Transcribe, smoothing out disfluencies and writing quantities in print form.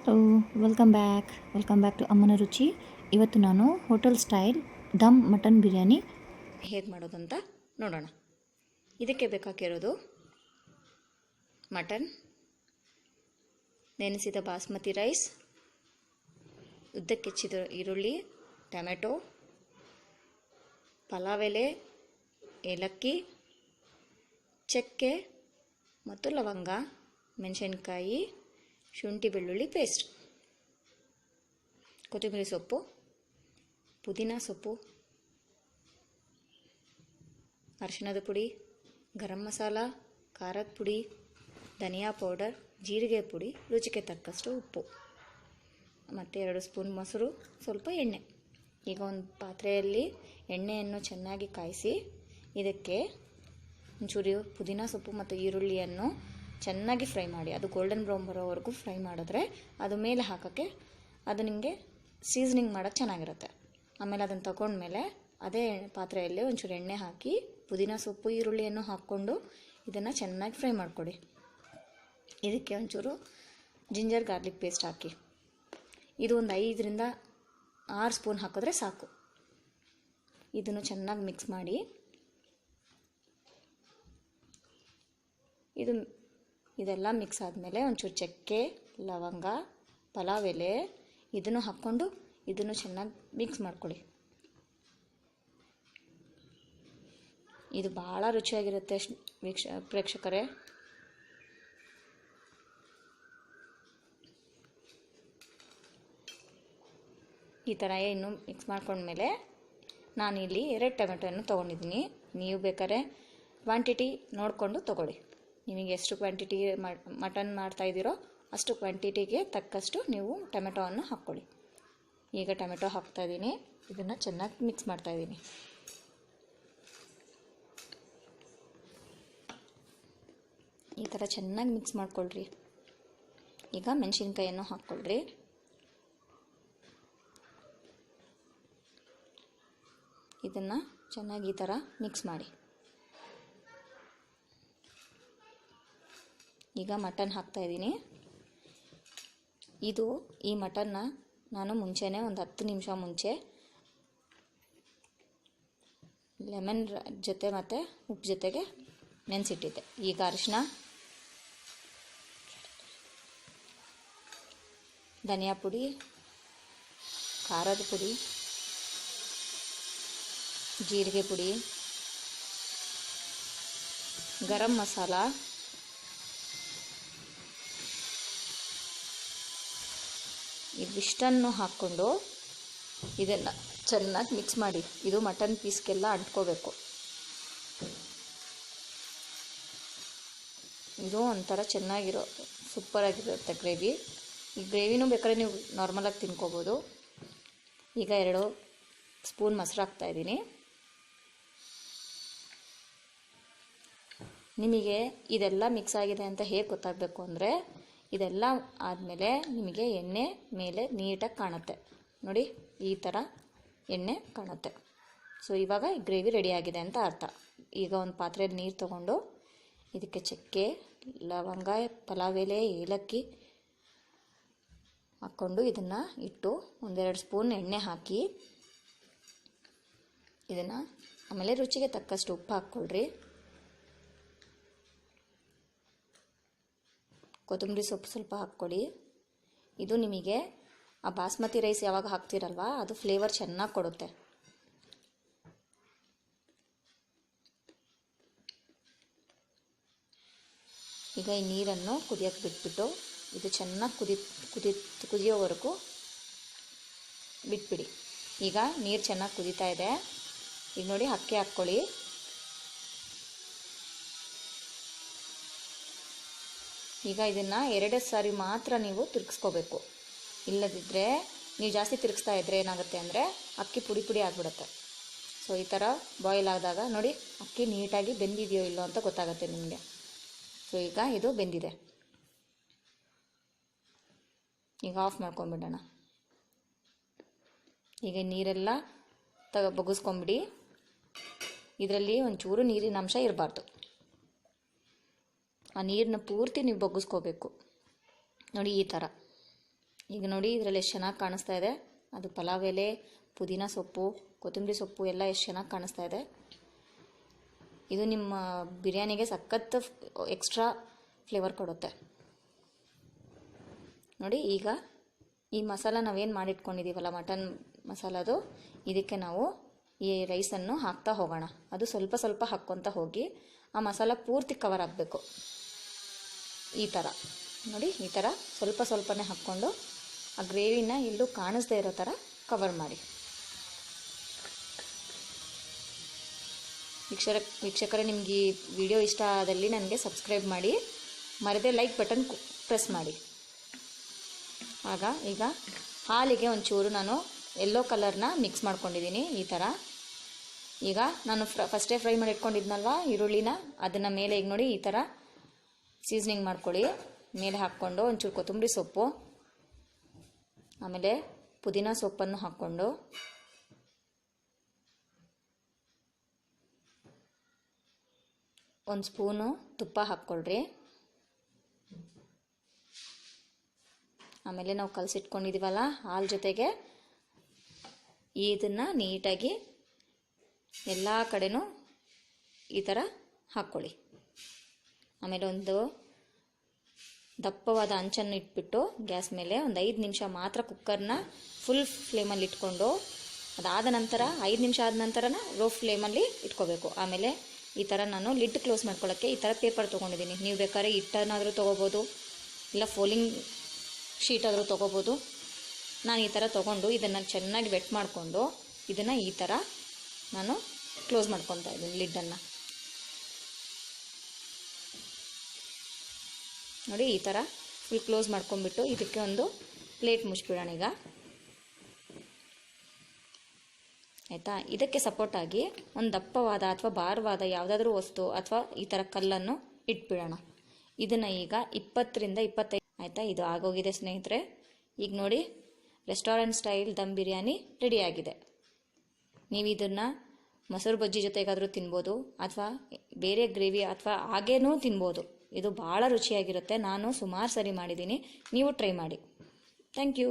Hello, welcome back to ಅಮ್ಮನ ರುಚಿ. ಇವತ್ತು ನಾನು ಹೋಟೆಲ್ ಸ್ಟೈಲ್ ದಮ್ ಮಟನ್ ಬಿರಿಯಾನಿ ಹೇಗೆ ಮಾಡೋದು ಅಂತ ನೋಡೋಣ. ಇದಕ್ಕೆ ಬೇಕಾಗಿರೋದು ಮಟನ್, ನೆನೆಸಿದ ಬಾಸ್ಮತಿ ರೈಸ್, ಉದ್ದಕ್ಕೆ ಹೆಚ್ಚಿದ ಈರುಳ್ಳಿ, ಟೊಮೆಟೊ, ಪಲಾವ್ ಎಲೆ, ಏಲಕ್ಕಿ, ಚಕ್ಕೆ ಮತ್ತು ಲವಂಗ, ಮೆಣಸಿನ್ಕಾಯಿ, ಶುಂಠಿ ಬೆಳ್ಳುಳ್ಳಿ ಪೇಸ್ಟ್, ಕೊತ್ತಂಬರಿ ಸೊಪ್ಪು, ಪುದೀನ ಸೊಪ್ಪು, ಅರಿಶಿಣದ ಪುಡಿ, ಗರಂ ಮಸಾಲ, ಖಾರದ ಪುಡಿ, ಧನಿಯಾ ಪೌಡರ್, ಜೀರಿಗೆ ಪುಡಿ, ರುಚಿಗೆ ತಕ್ಕಷ್ಟು ಉಪ್ಪು ಮತ್ತು 2 ಸ್ಪೂನ್ ಮೊಸರು, ಸ್ವಲ್ಪ ಎಣ್ಣೆ. ಈಗ ಒಂದು ಪಾತ್ರೆಯಲ್ಲಿ ಎಣ್ಣೆಯನ್ನು ಚೆನ್ನಾಗಿ ಕಾಯಿಸಿ ಇದಕ್ಕೆ ಒಂಚೂರು ಪುದೀನ ಸೊಪ್ಪು ಮತ್ತು ಈರುಳ್ಳಿಯನ್ನು ಚೆನ್ನಾಗಿ ಫ್ರೈ ಮಾಡಿ, ಅದು ಗೋಲ್ಡನ್ ಬ್ರೌನ್ ಬರೋವರೆಗೂ ಫ್ರೈ ಮಾಡಿದ್ರೆ ಅದು ಮೇಲೆ ಹಾಕೋಕ್ಕೆ ಅದು ನಿಮಗೆ ಸೀಸನಿಂಗ್ ಮಾಡೋಕ್ಕೆ ಚೆನ್ನಾಗಿರುತ್ತೆ. ಆಮೇಲೆ ಅದನ್ನು ತಗೊಂಡ್ಮೇಲೆ ಅದೇ ಪಾತ್ರೆಯಲ್ಲಿ ಒಂಚೂರು ಎಣ್ಣೆ ಹಾಕಿ ಪುದೀನ ಸೊಪ್ಪು ಈರುಳ್ಳಿಯನ್ನು ಹಾಕ್ಕೊಂಡು ಇದನ್ನು ಚೆನ್ನಾಗಿ ಫ್ರೈ ಮಾಡಿಕೊಡಿ. ಇದಕ್ಕೆ ಒಂಚೂರು ಜಿಂಜರ್ ಗಾರ್ಲಿಕ್ ಪೇಸ್ಟ್ ಹಾಕಿ, ಇದು ಒಂದು 5ರಿಂದ 6 ಸ್ಪೂನ್ ಹಾಕಿದ್ರೆ ಸಾಕು. ಇದನ್ನು ಚೆನ್ನಾಗಿ ಮಿಕ್ಸ್ ಮಾಡಿ ಇದೆಲ್ಲ ಮಿಕ್ಸ್ ಆದಮೇಲೆ ಒಂಚೂರು ಚಕ್ಕೆ, ಲವಂಗ, ಪಲಾವ್ ಎಲೆ ಇದನ್ನು ಹಾಕ್ಕೊಂಡು ಇದನ್ನು ಚೆನ್ನಾಗಿ ಮಿಕ್ಸ್ ಮಾಡ್ಕೊಳ್ಳಿ. ಇದು ಭಾಳ ರುಚಿಯಾಗಿರುತ್ತೆ ಪ್ರೇಕ್ಷಕರೇ. ಈ ಥರ ಇನ್ನು ಮಿಕ್ಸ್ ಮಾಡ್ಕೊಂಡ್ಮೇಲೆ ನಾನಿಲ್ಲಿ 2 ಟೊಮೆಟೊಯನ್ನು ತೊಗೊಂಡಿದ್ದೀನಿ. ನೀವು ಬೇಕಾದ್ರೆ ಕ್ವಾಂಟಿಟಿ ನೋಡಿಕೊಂಡು ತೊಗೊಳ್ಳಿ. ನಿಮಗೆ ಎಷ್ಟು ಕ್ವಾಂಟಿಟಿ ಮಟನ್ ಮಾಡ್ತಾಯಿದ್ದೀರೋ ಅಷ್ಟು ಕ್ವಾಂಟಿಟಿಗೆ ತಕ್ಕಷ್ಟು ನೀವು ಟೊಮೆಟೊವನ್ನು ಹಾಕ್ಕೊಳ್ಳಿ. ಈಗ ಟೊಮೆಟೊ ಹಾಕ್ತಾಯಿದ್ದೀನಿ, ಇದನ್ನು ಚೆನ್ನಾಗಿ ಮಿಕ್ಸ್ ಮಾಡ್ತಾಯಿದ್ದೀನಿ. ಈ ಥರ ಚೆನ್ನಾಗಿ ಮಿಕ್ಸ್ ಮಾಡ್ಕೊಳ್ರಿ. ಈಗ ಮೆಣಸಿನ್ಕಾಯನ್ನು ಹಾಕ್ಕೊಳ್ರಿ. ಇದನ್ನು ಚೆನ್ನಾಗಿ ಈ ಥರ ಮಿಕ್ಸ್ ಮಾಡಿ. ಈಗ ಮಟನ್ ಹಾಕ್ತಾಯಿದ್ದೀನಿ. ಈ ಮಟನ್ನ ನಾನು ಮುಂಚೆನೇ ಒಂದು 10 ನಿಮಿಷ ಮುಂಚೆ ಲೆಮನ್ ಜೊತೆ ಮತ್ತು ಉಪ್ಪು ಜೊತೆಗೆ ನೆನೆಸಿಟ್ಟಿದ್ದೆ. ಈಗ ಅರಿಶಿನ, ಧನಿಯಾ ಪುಡಿ, ಖಾರದ ಪುಡಿ, ಜೀರಿಗೆ ಪುಡಿ, ಗರಂ ಮಸಾಲ, ಇದಿಷ್ಟನ್ನು ಹಾಕ್ಕೊಂಡು ಇದನ್ನು ಚೆನ್ನಾಗಿ ಮಿಕ್ಸ್ ಮಾಡಿ. ಇದು ಮಟನ್ ಪೀಸ್ಗೆಲ್ಲ ಅಂಟ್ಕೋಬೇಕು. ಇದು ಒಂಥರ ಚೆನ್ನಾಗಿರೋ ಸೂಪರಾಗಿರುತ್ತೆ ಗ್ರೇವಿ. ಈ ಗ್ರೇವಿನೂ ಬೇಕಾದ್ರೆ ನೀವು ನಾರ್ಮಲಾಗಿ ತಿನ್ಕೋಬೋದು. ಈಗ 2 ಸ್ಪೂನ್ ಮೊಸರು ಹಾಕ್ತಾಯಿದ್ದೀನಿ. ನಿಮಗೆ ಇದೆಲ್ಲ ಮಿಕ್ಸ್ ಆಗಿದೆ ಅಂತ ಹೇಗೆ ಗೊತ್ತಾಗಬೇಕು ಅಂದರೆ, ಇದೆಲ್ಲ ಆದಮೇಲೆ ನಿಮಗೆ ಎಣ್ಣೆ ಮೇಲೆ ನೀಟಾಗಿ ಕಾಣುತ್ತೆ ನೋಡಿ, ಈ ಥರ ಎಣ್ಣೆ ಕಾಣುತ್ತೆ. ಸೊ ಇವಾಗ ಗ್ರೇವಿ ರೆಡಿ ಆಗಿದೆ ಅಂತ ಅರ್ಥ. ಈಗ ಒಂದು ಪಾತ್ರೆಯಲ್ಲಿ ನೀರು ತೊಗೊಂಡು ಇದಕ್ಕೆ ಚಕ್ಕೆ, ಲವಂಗ, ಪಲಾವ್ ಎಲೆ, ಏಲಕ್ಕಿ ಹಾಕ್ಕೊಂಡು ಇದನ್ನು ಇಟ್ಟು 1-2 ಸ್ಪೂನ್ ಎಣ್ಣೆ ಹಾಕಿ ಇದನ್ನು ಆಮೇಲೆ ರುಚಿಗೆ ತಕ್ಕಷ್ಟು ಉಪ್ಪು ಹಾಕ್ಕೊಳ್ರಿ. ಕೊತ್ತಂಬರಿ ಸೊಪ್ಪು ಸ್ವಲ್ಪ ಹಾಕ್ಕೊಳ್ಳಿ. ಇದು ನಿಮಗೆ ಆ ಬಾಸ್ಮತಿ ರೈಸ್ ಯಾವಾಗ ಹಾಕ್ತಿರಲ್ವ ಅದು ಫ್ಲೇವರ್ ಚೆನ್ನಾಗಿ ಕೊಡುತ್ತೆ. ಈಗ ಈ ನೀರನ್ನು ಕುದಿಯೋಕ್ಕೆ ಬಿಟ್ಬಿಟ್ಟು ಇದು ಚೆನ್ನಾಗಿ ಕುದಿಯೋವರೆಗೂ ಬಿಟ್ಬಿಡಿ. ಈಗ ನೀರು ಚೆನ್ನಾಗಿ ಕುದೀತಾ ಇದೆ. ಈಗ ನೋಡಿ ಅಕ್ಕಿ ಹಾಕ್ಕೊಳ್ಳಿ. ಈಗ ಇದನ್ನು 2 ಸಾರಿ ಮಾತ್ರ ನೀವು ತಿರುಗಿಸ್ಕೋಬೇಕು. ಇಲ್ಲದಿದ್ದರೆ ನೀವು ಜಾಸ್ತಿ ತಿರುಗಿಸ್ತಾ ಇದ್ದರೆ ಏನಾಗುತ್ತೆ ಅಂದರೆ ಅಕ್ಕಿ ಪುಡಿ ಪುಡಿ ಆಗಿಬಿಡುತ್ತೆ. ಸೊ ಈ ಥರ ಬಾಯ್ಲ್ ಆದಾಗ ನೋಡಿ ಅಕ್ಕಿ ನೀಟಾಗಿ ಬೆಂದಿದೆಯೋ ಇಲ್ಲೋ ಅಂತ ಗೊತ್ತಾಗುತ್ತೆ ನಿಮಗೆ. ಸೊ ಈಗ ಇದು ಬೆಂದಿದೆ. ಈಗ ಆಫ್ ಮಾಡ್ಕೊಂಬಿಡೋಣ. ಈಗ ನೀರೆಲ್ಲ ಬಗ್ಗಿಸ್ಕೊಂಬಿಡಿ. ಇದರಲ್ಲಿ ಒಂಚೂರು ನೀರಿನ ಅಂಶ ಇರಬಾರ್ದು. ಆ ನೀರನ್ನ ಪೂರ್ತಿ ನೀವು ಬಗ್ಗಿಸ್ಕೋಬೇಕು ನೋಡಿ ಈ ಥರ. ಈಗ ನೋಡಿ ಇದರಲ್ಲಿ ಎಷ್ಟು ಚೆನ್ನಾಗಿ ಕಾಣಿಸ್ತಾ ಇದೆ. ಅದು ಪಲಾವ್ ಎಲೆ, ಪುದೀನ ಸೊಪ್ಪು, ಕೊತ್ತಂಬರಿ ಸೊಪ್ಪು ಎಲ್ಲ ಎಷ್ಟು ಚೆನ್ನಾಗಿ ಕಾಣಿಸ್ತಾ ಇದೆ. ಇದು ನಿಮ್ಮ ಬಿರಿಯಾನಿಗೆ ಸಖತ್ ಎಕ್ಸ್ಟ್ರಾ ಫ್ಲೇವರ್ ಕೊಡುತ್ತೆ ನೋಡಿ. ಈಗ ಈ ಮಸಾಲ ನಾವೇನು ಮಾಡಿಟ್ಕೊಂಡಿದ್ದೀವಲ್ಲ ಮಟನ್ ಮಸಾಲದು, ಇದಕ್ಕೆ ನಾವು ಈ ರೈಸನ್ನು ಹಾಕ್ತಾ ಹೋಗೋಣ. ಅದು ಸ್ವಲ್ಪ ಸ್ವಲ್ಪ ಹಾಕ್ಕೊತ ಹೋಗಿ ಆ ಮಸಾಲ ಪೂರ್ತಿ ಕವರ್ ಆಗಬೇಕು. ಈ ಥರ ನೋಡಿ, ಈ ಥರ ಸ್ವಲ್ಪ ಸ್ವಲ್ಪನೇ ಹಾಕ್ಕೊಂಡು ಆ ಗ್ರೇವಿನ ಎಲ್ಲೂ ಕಾಣಿಸ್ದೇ ಇರೋ ಥರ ಕವರ್ ಮಾಡಿ. ವೀಕ್ಷಕರೇ, ನಿಮ್ಗೆ ಈ ವಿಡಿಯೋ ಇಷ್ಟ ಆದಲ್ಲಿ ನನಗೆ ಸಬ್ಸ್ಕ್ರೈಬ್ ಮಾಡಿ, ಮರದೇ ಲೈಕ್ ಬಟನ್ ಪ್ರೆಸ್ ಮಾಡಿ. ಈಗ ಹಾಲಿಗೆ ಒಂಚೂರು ನಾನು ಯೆಲ್ಲೋ ಕಲರ್ನ ಮಿಕ್ಸ್ ಮಾಡ್ಕೊಂಡಿದ್ದೀನಿ ಈ ಥರ. ಈಗ ನಾನು ಫಸ್ಟೇ ಫ್ರೈ ಮಾಡಿ ಇಟ್ಕೊಂಡಿದ್ನಲ್ವ ಈರುಳ್ಳಿನ, ಅದನ್ನು ಮೇಲೆ ಈಗ ನೋಡಿ ಈ ಥರ ಸೀಸನಿಂಗ್ ಮಾಡ್ಕೊಳ್ಳಿ. ಮೇಲೆ ಹಾಕ್ಕೊಂಡು ಒಂಚೂರು ಕೊತ್ತಂಬರಿ ಸೊಪ್ಪು, ಆಮೇಲೆ ಪುದೀನ ಸೊಪ್ಪನ್ನು ಹಾಕ್ಕೊಂಡು ಒಂದು ಸ್ಪೂನು ತುಪ್ಪ ಹಾಕ್ಕೊಳ್ರಿ. ಆಮೇಲೆ ನಾವು ಕಲಸಿಟ್ಕೊಂಡಿದ್ದೀವಲ್ಲ ಹಾಲು ಜೊತೆಗೆ ಇದನ್ನು ನೀಟಾಗಿ ಎಲ್ಲ ಕಡೆನೂ ಈ ಥರ ಹಾಕ್ಕೊಳ್ಳಿ. ಆಮೇಲೆ ಒಂದು ದಪ್ಪವಾದ ಹಂಚನ್ನು ಇಟ್ಬಿಟ್ಟು ಗ್ಯಾಸ್ ಮೇಲೆ ಒಂದು 5 ನಿಮಿಷ ಮಾತ್ರ ಕುಕ್ಕರ್ನ ಫುಲ್ ಫ್ಲೇಮಲ್ಲಿ ಇಟ್ಕೊಂಡು, ಅದಾದ ನಂತರ 5 ನಿಮಿಷ ಆದ ನಂತರನ ಲೋ ಫ್ಲೇಮಲ್ಲಿ ಇಟ್ಕೋಬೇಕು. ಆಮೇಲೆ ಈ ಥರ ನಾನು ಲಿಡ್ ಕ್ಲೋಸ್ ಮಾಡ್ಕೊಳ್ಳೋಕ್ಕೆ ಈ ಥರ ಪೇಪರ್ ತೊಗೊಂಡಿದ್ದೀನಿ. ನೀವು ಬೇಕಾದ್ರೆ ಹಿಟ್ಟನ್ನಾದರೂ ತೊಗೋಬೋದು, ಇಲ್ಲ ಫೋಲಿಂಗ್ ಶೀಟ್ ಆದರೂ ತೊಗೋಬೋದು. ನಾನು ಈ ಥರ ತೊಗೊಂಡು ಇದನ್ನು ಚೆನ್ನಾಗಿ ವೆಟ್ ಮಾಡಿಕೊಂಡು ಇದನ್ನು ಈ ಥರ ನಾನು ಕ್ಲೋಸ್ ಮಾಡ್ಕೊತಾ ಇದ್ದೀನಿ ಲಿಡ್ಡನ್ನು. ನೋಡಿ ಈ ಥರ ಫುಲ್ ಕ್ಲೋಸ್ ಮಾಡ್ಕೊಂಡ್ಬಿಟ್ಟು ಇದಕ್ಕೆ ಒಂದು ಪ್ಲೇಟ್ ಮುಚ್ಚಿಬಿಡೋಣ ಈಗ. ಆಯಿತಾ? ಇದಕ್ಕೆ ಸಪೋರ್ಟಾಗಿ ಒಂದು ದಪ್ಪವಾದ ಅಥವಾ ಭಾರವಾದ ಯಾವುದಾದ್ರೂ ವಸ್ತು ಅಥವಾ ಈ ಥರ ಕಲ್ಲನ್ನು ಇಟ್ಬಿಡೋಣ. ಇದನ್ನು ಈಗ 20 ರಿಂದ 25. ಆಯಿತಾ? ಇದು ಆಗೋಗಿದೆ ಸ್ನೇಹಿತರೆ. ಈಗ ನೋಡಿ, ರೆಸ್ಟೋರೆಂಟ್ ಸ್ಟೈಲ್ ದಮ್ ಬಿರಿಯಾನಿ ರೆಡಿಯಾಗಿದೆ. ನೀವು ಇದನ್ನು ಮೊಸರು ಬಜ್ಜಿ ಜೊತೆಗಾದರೂ ತಿನ್ಬೋದು, ಅಥವಾ ಬೇರೆ ಗ್ರೇವಿ ಅಥವಾ ಹಾಗೇನೂ ತಿನ್ಬೋದು. ಇದು ಭಾಳ ರುಚಿಯಾಗಿರುತ್ತೆ. ನಾನು ಸುಮಾರು ಸರಿ ಮಾಡಿದ್ದೀನಿ, ನೀವು ಟ್ರೈ ಮಾಡಿ. Thank you.